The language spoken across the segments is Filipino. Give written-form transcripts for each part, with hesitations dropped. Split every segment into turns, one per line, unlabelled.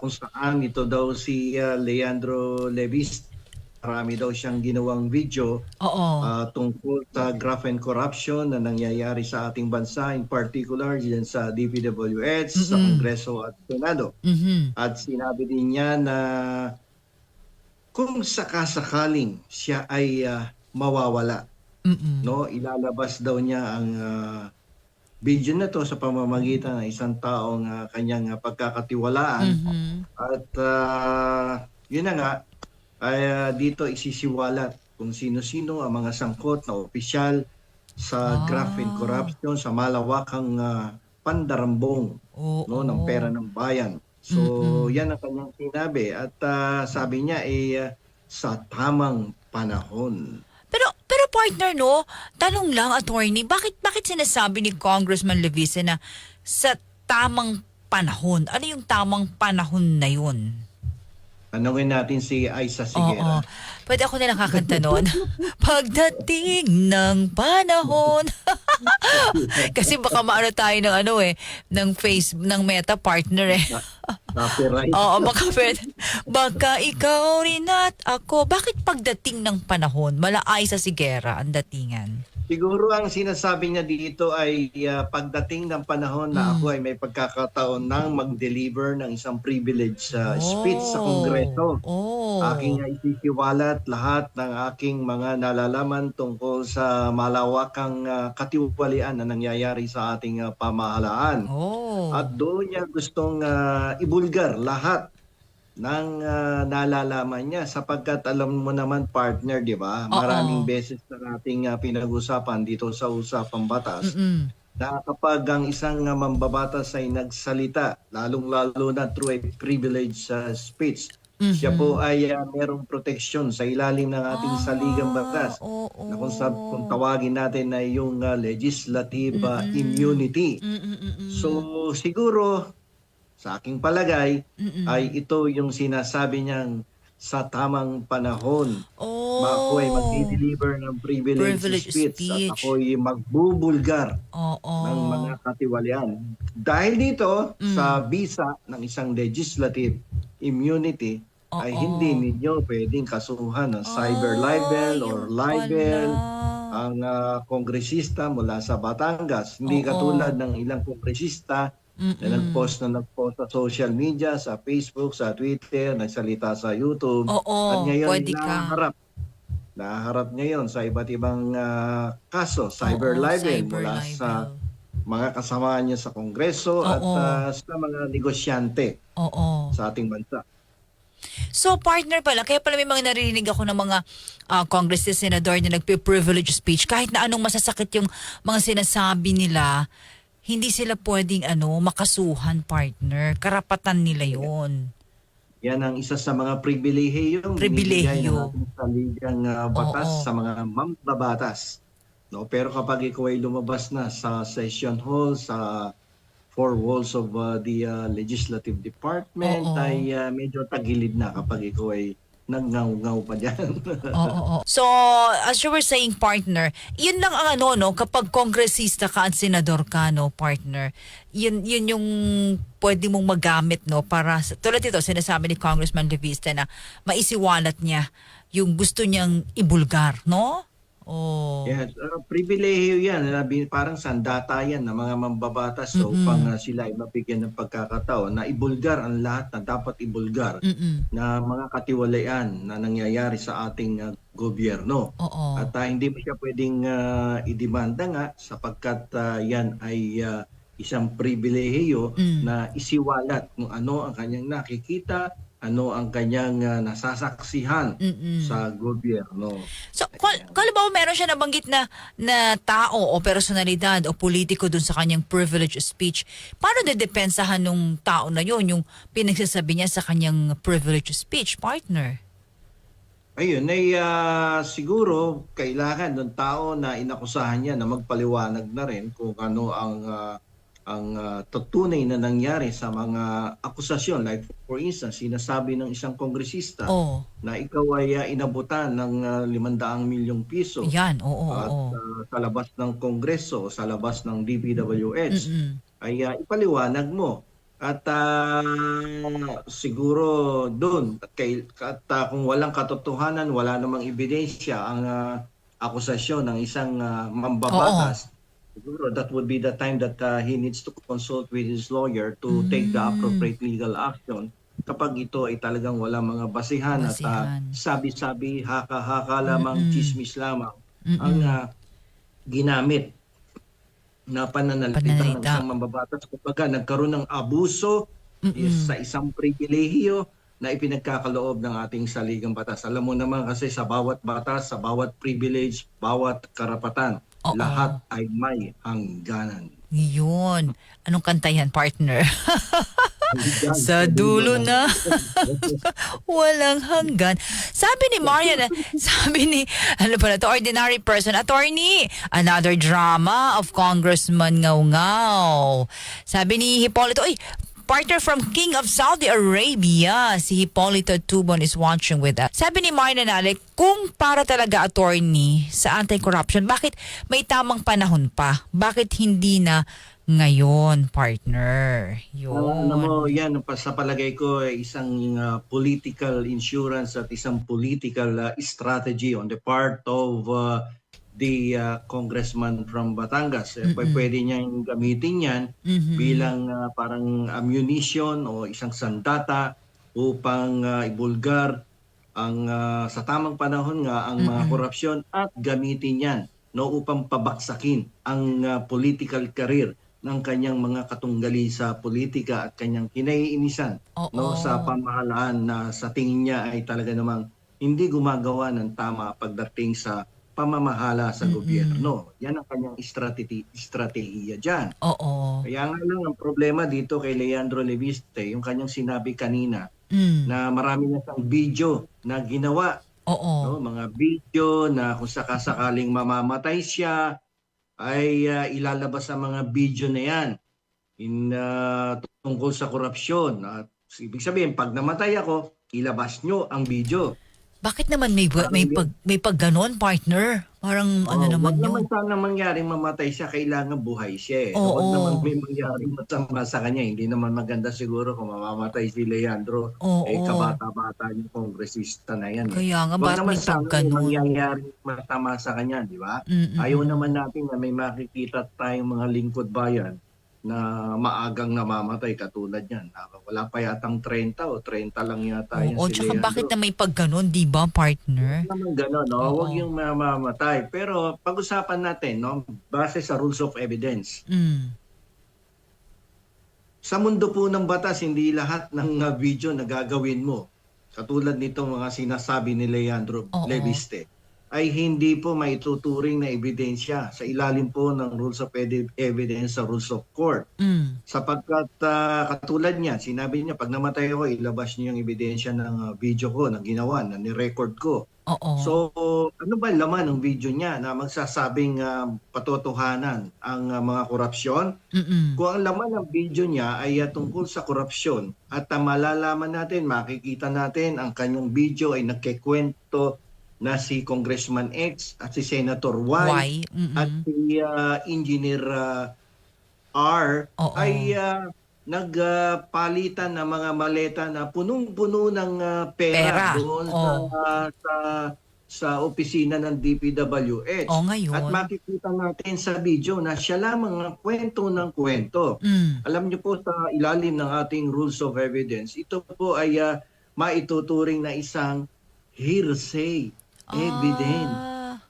kung saan ito daw si Leandro Levis. Marami daw siyang ginawang video
Oo.
tungkol sa graft and corruption na nangyayari sa ating bansa, in particular diyan sa DPWH, sa
Mm.
Kongreso at Senado.
Mhm.
At sinabi din niya na kung sakasakaling siya ay mawawala,
Mm.
no, ilalabas daw niya ang video na to sa pamamagitan ng isang taong kanyang pagkakatiwalaan.
Mhm.
At yun na nga, ay dito isisiwalat kung sino-sino ang mga sangkot na opisyal sa graft and
Ah.
corruption sa malawakang pandarambong, no, ng pera
Oo.
ng bayan. So
Mm.
yan ang kanyang sinabi at sabi niya sa tamang panahon.
Pero partner, no, tanong lang, attorney, bakit sinasabi ni Congressman Levice na sa tamang panahon? Ano yung tamang panahon na yun?
Tanungin natin si Aisa
Oo.
Sigera.
Pwede ako na nakakanta nun. Pagdating ng panahon. Kasi baka maano tayo ng ng face, ng Meta partner eh.
Copyright.
Oo, baka ikaw rin at ako. Bakit pagdating ng panahon, malaay sa Sigera ang datingan?
Siguro ang sinasabi niya dito ay pagdating ng panahon na ako
Mm.
ay may pagkakataon nang mag-deliver ng isang privilege speech sa
Oh.
Kongreso. Aking
Oh.
isisiwalat lahat ng aking mga nalalaman tungkol sa malawakang katiwalian na nangyayari sa ating pamahalaan.
Oh.
At doon niya gustong ibulgar lahat ng nalalaman niya sapagkat alam mo naman partner, 'di ba? Maraming
Oo.
beses na nating pinag-usapan dito sa Usapang Batas
Mm.
na kapag ang isang mambabatas ay nagsalita, lalong-lalo na through a privilege speech, siya po
Mhm.
ay merong proteksyon sa ilalim ng ating saligang
Ah,
batas na kung
oo.
tawagin natin ay yung legislative
Mm.
immunity.
Mm, mm,
So
mm.
siguro sa aking palagay ay
Mm.
ito yung sinasabi niyang sa tamang panahon. Ako ay
Oh,
magdi-deliver ng privilege
privilege
speech at
speech.
ako ay magbubulgar ng mga
Oo.
katiwalian. Dahil dito sa
Hmm.
bisa ng isang legislative immunity ay hindi
Oo.
ninyo pwedeng kasuhan ng cyber
Ah,
libel or
yun pala.
libel ang kongresista mula sa Batangas. Hindi katulad
Oo.
ng ilang kongresista na
Mm.
nagpost sa social media, sa Facebook, sa Twitter, nagsalita sa YouTube,
Oo,
at ngayon
puwede ka.
nahaharap ngayon sa iba't ibang kaso, cyber
Oo,
libel
cyber
mula sa
libel.
mga kasama niya sa Kongreso at
Oo.
sa mga negosyante
Oo.
sa ating bansa.
So partner pala, kaya pala may mga naririnig ako ng mga congressman, senador na nagpe-privilege speech kahit na anong masasakit yung mga sinasabi nila, hindi sila pwedeng makasuhan partner. Karapatan nila yon.
Yan ang isa sa mga pribilehiyong binibigay ng
Pribilehyo.
ating saligang batas
Oo.
sa mga mambabatas. No, pero kapag ikaw ay lumabas na sa session hall, sa four walls of the legislative department,
Oo.
ay medyo tagilid na kapag ikaw ay nagngaw-ngaw pa dyan.
Oo, oo. So, as you were saying, partner, yun lang ang no, kapag kongresista ka at senador ka, no, partner, yun yung pwede mong magamit, no, para, tulad ito, sinasabi ni Congressman Levista na maisiwalat niya yung gusto niyang ibulgar, no? Oh.
Yes, pribilehiyo yan. Parang sandata yan ng mga mambabatas so, upang
Mm-mm.
sila ay mabigyan ng pagkakataon na ibulgar ang lahat na dapat ibulgar
Mm-mm.
na mga katiwalian na nangyayari sa ating gobyerno.
Oo.
At hindi mo siya pwedeng idemanda nga sapagkat yan ay isang pribilehiyo
Mm.
na isiwalat kung ano ang kanyang nakikita, ano ang kanyang nasasaksihan
Mm-mm.
sa gobyerno.
So,
Ayan.
kung ba meron siya nabanggit na tao o personalidad o politiko dun sa kanyang privilege speech, paano dedepensahan nung tao na yun, yung pinagsasabi niya sa kanyang privilege speech, partner?
Ayun, ay siguro kailangan ng tao na inakusahan niya na magpaliwanag na rin kung ano ang tunay na nangyari sa mga akusasyon. Like for instance, sinasabi ng isang kongresista
Oh,
na ikaw ay inabutan ng 500 milyong piso
yan, oo,
at
oo.
sa labas ng Kongreso, sa labas ng DPWH,
Mm-mm.
ay ipaliwanag mo At siguro doon kung walang katotohanan, wala namang ebidensya ang akusasyon ng isang
Oo.
mambabatas, siguro that would be the time that he needs to consult with his lawyer to take the
Mm,
appropriate legal action kapag ito ay talagang wala mga basihan at
basihan.
sabi-sabi, haka-haka lamang,
Mm,
chismis lamang ang
mm.
ginamit na pananalita ng
Pananalita.
isang mambabatas. Kumbaga, nagkaroon ng abuso
Mm.
sa isang pribilehiyo na ipinagkakaloob ng ating saligang batas. Alam mo naman kasi sa bawat batas, sa bawat privilege, bawat karapatan, lahat
Oo.
ay may hangganan.
Yun. Anong kanta yan, partner?
Hanggan sa
Sa
dulo
dulo
ng
na walang hanggan. Sabi ni Marian, sabi ni, ano pala to, ordinary person, attorney, another drama of Congressman Ngaw-Ngaw. Sabi ni Hipolito, ay, partner from King of Saudi Arabia, si Hipolito Tubon is watching with us. Sabi ni Marian Alec, kung para talaga attorney sa anti-corruption, bakit may tamang panahon pa? Bakit hindi na ngayon, partner?
Alam mo,
Yun.
yan sa palagay ko ay isang political insurance at isang political strategy on the part of the congressman from Batangas.
Mm-mm.
Pwede niyang gamitin yan
Mhm.
bilang parang ammunition o isang sandata upang ibulgar ang sa tamang panahon nga ang mga
Mm-mm.
korupsyon at gamitin yan no upang pabaksakin ang political career ng kanyang mga katunggali sa politika at kanyang kinaiinisan no sa
Oo.
pamahalaan na sa tingin niya ay talaga namang hindi gumagawa ng tama pagdating sa pamamahala sa
Mm-mm.
gobyerno. Yan ang kanyang estratehiya diyan.
Oo.
Kaya nga lang ang problema dito kay Leandro Leviste, yung kanyang sinabi kanina
Hmm.
na marami na siyang video na ginawa,
Oo.
no? Mga video na kung sakasakaling mamamatay siya ay ilalabas ang mga video na yan tungkol sa korupsyon. At ibig sabihin, pag namatay ako, ilabas nyo ang video.
Bakit naman may
Parang
may pag ganon, partner? Parang ano
wag
naman
naman
yun?
sana mangyaring mamatay siya, kailangan buhay siya eh. Wag naman
Oo.
may mangyaring masama sa kanya. Hindi naman maganda siguro kung mamamatay si Leandro, eh
Oo.
kabata-bata yung kongresista na yan eh.
Kaya nga,
Wag
bakit
naman
may pag
sana may
ganon?
mangyayaring masama sa kanya, di ba? Ayaw
Mm-mm.
naman natin na may makikita tayong mga lingkod bayan na maagang namamatay katulad yan. Wala pa yatang 30 o 30 lang yata yan
Oo.
si
Tsaka bakit
Leandro.
na may pag ganon, di ba,
Huwag
partner?
naman gano'n, no? Huwag
Oo.
yung mamamatay. Pero pag-usapan natin, no? Base sa rules of evidence.
Mm.
Sa mundo po ng batas, hindi lahat ng video na gagawin mo, katulad nitong mga sinasabi ni Leandro
Oo.
Leviste, ay hindi po maituturing na ebidensya sa ilalim po ng rules of evidence sa rules of court.
Mm.
Sapagkat katulad niya, sinabi niya, pag namatay ako, ilabas niyo yung ebidensya ng video ko na ginawa, na ni-record ko.
Oo.
So, ano ba laman ng video niya na magsasabing patotohanan ang mga korupsyon?
Mm-mm.
Kung ang laman ng video niya ay tungkol sa korupsyon at malalaman natin, makikita natin ang kanyang video ay nagkikwento na si Congressman X at si Senator Y
Why?
at
Mm-mm.
si Engineer R ay
Oo.
nagpalitan ng mga maleta na punong-puno ng pera
Pera.
doon
Oo.
sa sa opisina ng
O
DPWH. At
ngayon?
makikita natin sa video na siya lamang ang kwento ng kwento.
Mm.
Alam niyo po sa ilalim ng ating rules of evidence, ito po ay maituturing na isang hearsay evidence.
Ah.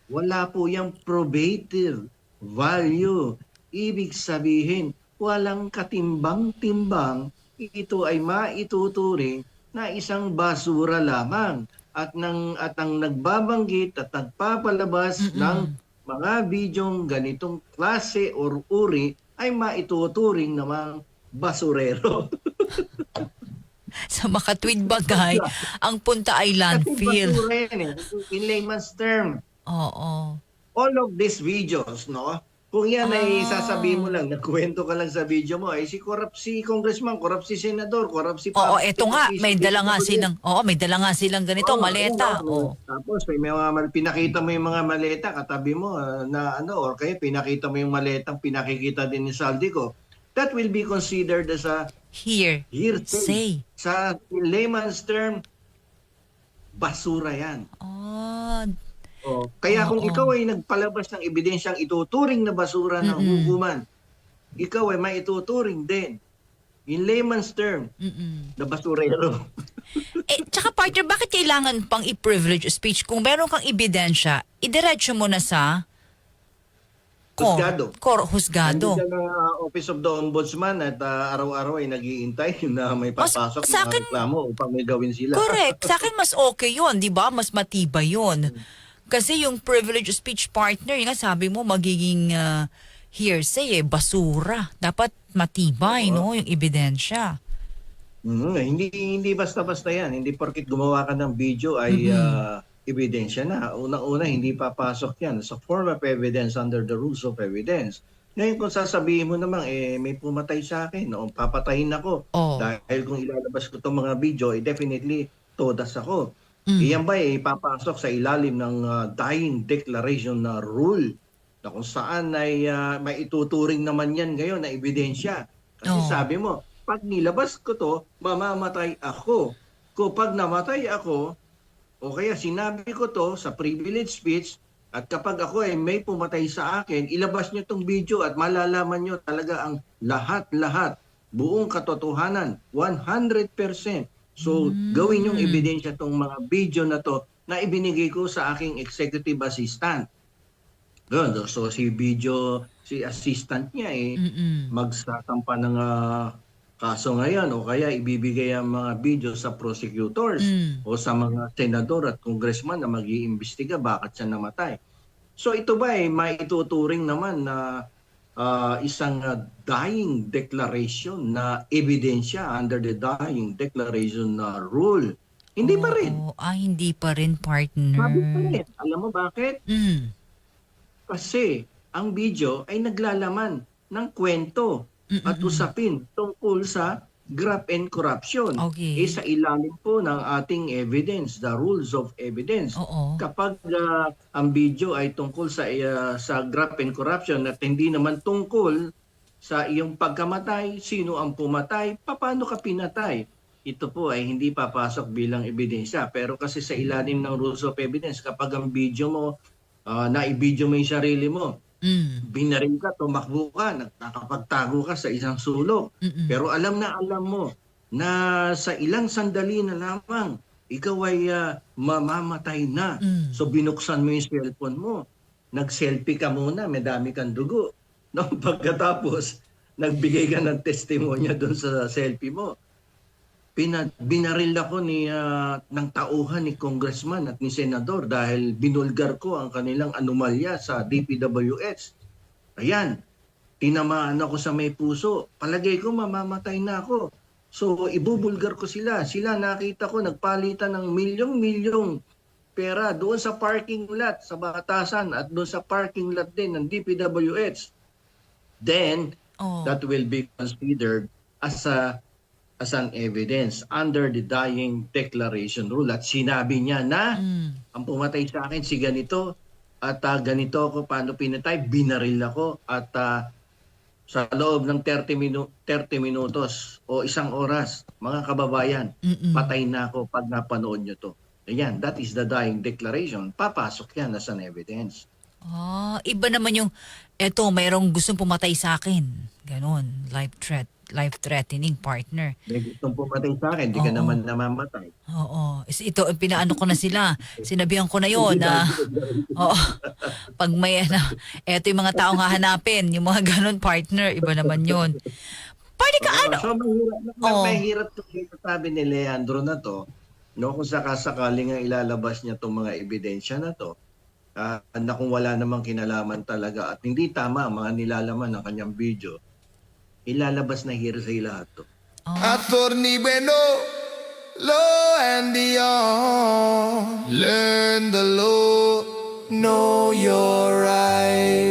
Wala po yung probative value. Ibig sabihin, walang katimbang-timbang. Ito ay maituturing na isang basura lamang. At ang nagbabanggit at nagpapalabas ng
Mm-mm.
mga bidyong ganitong klase or uri ay maituturing namang basurero.
Sa Makatwid Bagay, ang punta ay
Kasi
landfill.
basura yan eh. In layman's term.
Oo.
All of these videos, no? Kung yan ay sasabihin mo
Ah.
lang, nagkwento ka lang sa video mo, ay si congressman, corrupt si senador, corrupt si
Oo,
public
eto nga, may
official,
dala nga
DPWH.
silang, oo, may dala nga silang ganito,
Oh, ayun,
maleta.
oh.
Oo.
Tapos may mga pinakita mo yung mga maleta, katabi mo na ano, or kaya pinakita mo yung maletang pinakikita din ni Saldico. that will be considered as a
Here.
hearsay.
Say.
Sa layman's term, basura yan.
Oh,
Kaya kung
oo.
ikaw ay nagpalabas ng ebidensyang ituturing na basura ng hukuman, ikaw ay maituturing din, in layman's term, na basurero.
Tsaka partner, bakit kailangan pang i-privilege speech kung meron kang ebidensya, idiretso mo na sa
Husgado.
husgado.
Nandiyan na Office of the Ombudsman at araw-araw ay nag-iintay na may
Mas-
papasok
sa
na
akin-
reklamo upang may gawin sila.
Correct. Sa akin mas okay yun, di ba? Mas matibay yun. Kasi yung privilege speech partner, yung nga sabi mo, magiging hearsay basura. Dapat matibay, no? Yung ebidensya.
Hindi basta-basta yan. Hindi porkit gumawa ka ng video ay ebidensya na. Unang-una, hindi papasok yan sa form of evidence under the rules of evidence. Ngayon kung sasabihin mo naman, may pumatay sa akin, o papatayin ako.
Oh.
Dahil kung ilalabas ko itong mga video, definitely todas ako. Iyan ba papasok sa ilalim ng dying declaration na rule na kung saan ay maituturing naman yan ngayon na ebidensya. Kasi sabi mo, pag nilabas ko to, mamamatay ako. Kapag namatay ako, o kaya sinabi ko to sa privilege speech, at kapag ako ay may pumatay sa akin, ilabas nyo tong video at malalaman nyo talaga ang lahat-lahat, buong katotohanan, 100%. So, gawin yung ebidensya tong mga video na to na ibinigay ko sa aking executive assistant. Doon, so si assistant niya magsasampa ng kaso ngayon o kaya ibibigay ang mga video sa prosecutors o sa mga senador at congressman na mag-iimbestiga bakit siya namatay. So ito ba maituturing naman na isang dying declaration na ebidensya under the dying declaration na rule? Hindi pa rin.
Hindi pa rin, partner.
Sabi pa rin. Alam mo bakit?
Mm.
Kasi ang video ay naglalaman ng kwento at usapin tungkol sa graft and corruption.
Okay.
Sa ilalim po ng ating evidence, the rules of evidence.
Oo.
Kapag ang video ay tungkol sa graft and corruption at hindi naman tungkol sa iyong pagkamatay, sino ang pumatay, paano ka pinatay, ito po ay hindi papasok bilang ebidensya. Pero kasi sa ilalim ng rules of evidence, kapag ang video mo, na-video mo yung sarili mo, binaril ka, tumakbo ka, nakapagtago ka sa isang sulok. Pero alam mo na sa ilang sandali na lamang, ikaw ay mamamatay na. So binuksan mo yung cellphone mo. Nag-selfie ka muna, may dami kang dugo. No? Pagkatapos, nagbigay ka ng testimonya doon sa selfie mo. Binaril ako ng tauhan ni congressman at ni senador dahil binulgar ko ang kanilang anomalya sa DPWH. Ayan, tinamaan ako sa may puso. Palagay ko mamamatay na ako. So ibubulgar ko sila. Sila nakita ko nagpalitan ng milyong-milyong pera doon sa parking lot sa Batasan at doon sa parking lot din ng DPWH. Then, that will be considered as an evidence under the dying declaration rule. At sinabi niya na ang pumatay sa akin si ganito at ganito ako, paano pinatay, binaril ako at sa loob ng 30 minutos o isang oras, mga kababayan, patay na ako pag napanood nyo to. Ayan, that is the dying declaration. Papasok yan as an evidence.
Iba naman yung, eto, mayroong gustong pumatay sa akin. Ganon, life-threatening partner.
May gustong pumatay sa akin, di ka naman namamatay.
Oo. Ito, pinaano ko na sila. Sinabihan ko na yon na, pag may, eto yung mga taong hahanapin, yung mga ganon partner, iba naman yon. Pwede ka
So, mahirap itong sabi ni Leandro na to, no, kung sakasakaling nga ilalabas niya itong mga ebidensya na to, na kung wala namang kinalaman talaga at hindi tama ang mga nilalaman ng kanyang video, ilalabas na hearsay lahat to.
Attorney Bueno, law and beyond. Learn the law, know your rights.